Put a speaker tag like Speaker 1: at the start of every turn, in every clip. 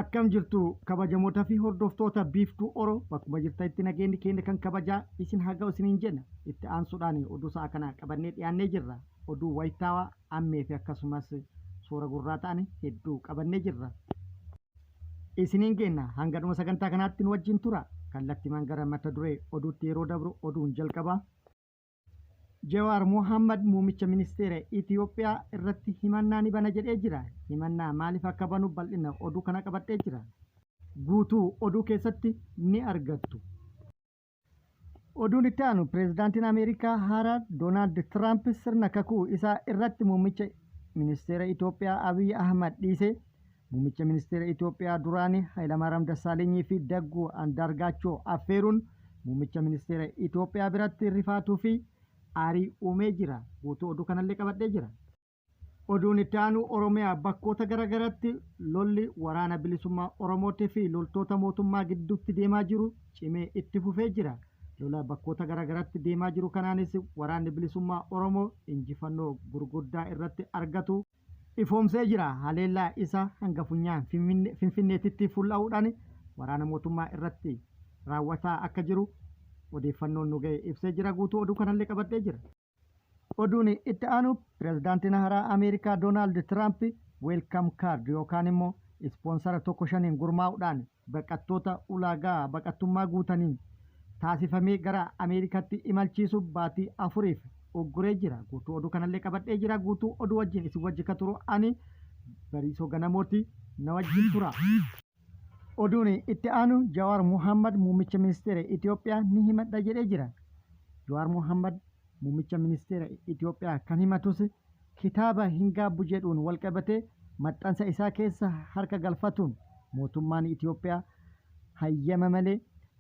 Speaker 1: Akkam jirtu kabajamoota fi hordoftoota biiftuu Oroo bakkuma jirtanitti nageenyi keenya kan kabajaa isin haa ga'u isiniin jenna. Itti aansuudhaan oduu sa'a kana qabannee dhiyaannee jirra. Oduu wayitaawaa ammee fi akkasumas suura gurraa ta'an hedduu qabannee jirra. Isiniin geenna hanga dhuma sagantaa kanaatti nu wajjin tura. Kallattiimaan gara mata duree oduutti yeroo dabru oduun jalqabaa. Jawaar Mohammad muummicha ministeera Itoophiyaa irratti himannaa ni bana jedhee jira. Himannaa maaliif akka banu bal'ina oduu kana qabadhee jira. Guutuu oduu keessatti ni argattu. Oduun itti aanu pireezidaantiin Ameerikaa haaraa Doonaald Tiraamp sirna kakuu isaa irratti muummicha ministeera Itoophiyaa Abiy Ahmad dhiisee muummicha ministeera Itoophiyaa duraanii Hayilamaariyaam Dassaalenyi fi Dagguu Andaargaachoo affeeruun muummicha ministeera Itoophiyaa biratti rifaatuu fi aarii uumee jira. Guutuu oduu kanallee qabadhee jira. Oduun itti aanu Oromiyaa bakkoota garaagaratti lolli waraana bilisummaa Oromootii fi loltoota mootummaa gidduutti deemaa jiru cimee itti fufee jira. Lola bakkoota garaagaratti deemaa jiru kanaanis waraanni bilisummaa Oromoo injifannoo gurguddaa irratti argatu ifoomsee jira. Haleellaa isa hanga funyaan Finfinneetitti fuulla'uudhaan waraana mootummaa irratti raawwataa akka jiru odeeffannoon nu ga'e ibsee jira. Guutuu oduu kanallee qabadhee jira. Oduun itti aanu pireezidaantiin haaraa Ameerikaa Doonaald Tiraamp weelkam kaard yookaan immoo ispoonsara 1.5 gurmaa'uudhaan baqattoota ulaagaa baqattummaa guutaniin taasifamee gara Ameerikaatti imalchiisu baatii 4f ogguree jira. Guutuu oduu kanallee qabadhee jira. Guutuu oduu wajjin isin wajji ka turu ani Bariisoo Ganamooti na wajjin tura. Oduun itti aanu Jawaar Mohammad muummicha ministeera Itoophiyaa ni himadha jedhee jira. Jawaar Mohammad muummicha ministeera Itoophiyaa kan himatus kitaaba hin gaabbu jedhuun walqabatee maxxansa isaa keessa harka galfatuun mootummaan Itoophiyaa hayyama malee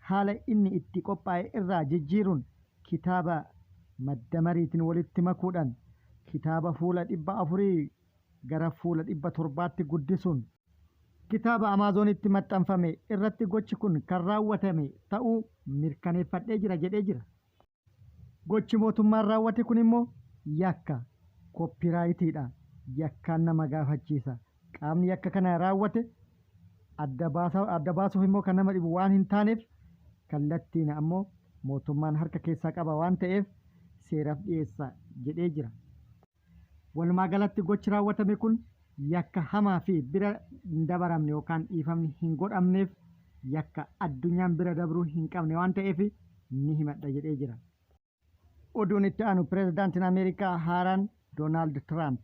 Speaker 1: haala inni itti qophaa'e irraa jijjiiruun kitaaba madda mariitiin walitti makuudhaan kitaaba fuula 400 gara fuula 700tti guddisuun kitaaba Amaazonitti maxxanfame irratti gochi kun kan raawwatame ta'uu mirkaneeffadhee jira jedhee jira. Gochi mootummaan raawwate kun immoo yakka koppiraayitiidha. Yakkaan nama gaafachiisa. Qaamni yakka kana raawwate adda baasuuf immoo kan nama dhibu waan hin taaneef kallattiin ammoo mootummaan harka keessaa qaba waan ta'eef seeraaf dhiyeessa jedhee jira. Walumaa galatti gochi raawwatame kun yakka hamaa fi bira hin dabaramne yookaan dhiifamni hin godhamneef yakka addunyaan bira dabruu hin qabne waan ta'eef ni himadha jedhee jira. Oduun itti aanu pireezidaantiin Ameerikaa haaraan Doonaald Tiraamp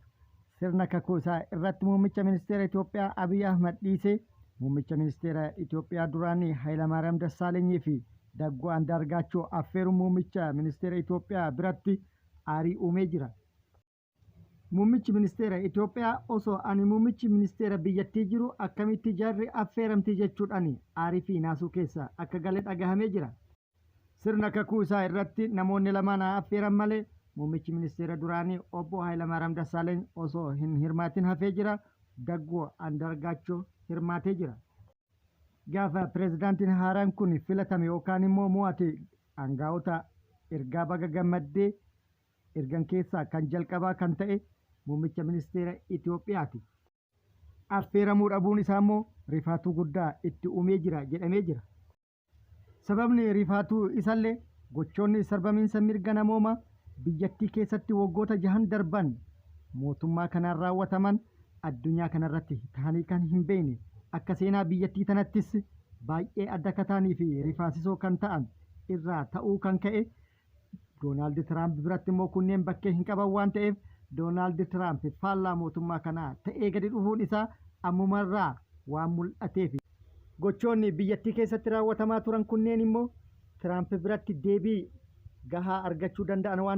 Speaker 1: sirna kakuu isaa irratti muummicha ministeera Itoophiyaa Abiy Ahmad dhiisee muummicha ministeera Itoophiyaa duraanii Hayilamaariyaam Dassaalenyi fi Dagguu Andaargaachoo affeeruun muummicha ministeera Itoophiyaa biratti aarii uumee jira. Muummichi ministeera Itoophiyaa osoo ani muummichi ministeera biyyattii jiru akkamitti jarri affeeramti jechuudhaan aarii fi naasuu keessa akka galee dhagahamee jira. Sirna kakuu isaa irratti namoonni lamaan affeeran malee muummichi ministeera duraanii obbo Hayilamaariyaam Dassaaleny osoo hin hirmaatin hafee jira. Dagguu Andaargaachoo hirmaatee jira. Gaafa pireezidaantiin haaraan kun filatame yookaan immoo mo'ate aangaa'ota ergaa baga gammaddee ergan keessaa kan jalqabaa kan ta'e muummicha ministeera Itoophiyaati. Affeeramuu dhabuun isaa immoo rifaatuu guddaa itti uumee jira jedhamee jira. Sababni rifaatuu isallee gochoonni sarbamiinsa mirga namoomaa biyyattii keessatti waggoota 6 darban mootummaa kanaan raawwataman addunyaa kanarratti ta'anii kan hin beekne akka seenaa biyyattii tanattis baay'ee adda kataanii fi rifaasisoo kan ta'an irraa ta'uu kan ka'e Doonaald Tiraamp biratti immoo kunneen bakkee hin qaban waan ta'eef Doonaald Tiraamp faallaa mootummaa kanaa ta'ee gadi dhufuun isaa ammumarraa waan mul'ateef gochoonni biyyattii keessatti raawwatamaa turan kunneen immoo Tiraamp biratti deebii gahaa argachuu danda'an waan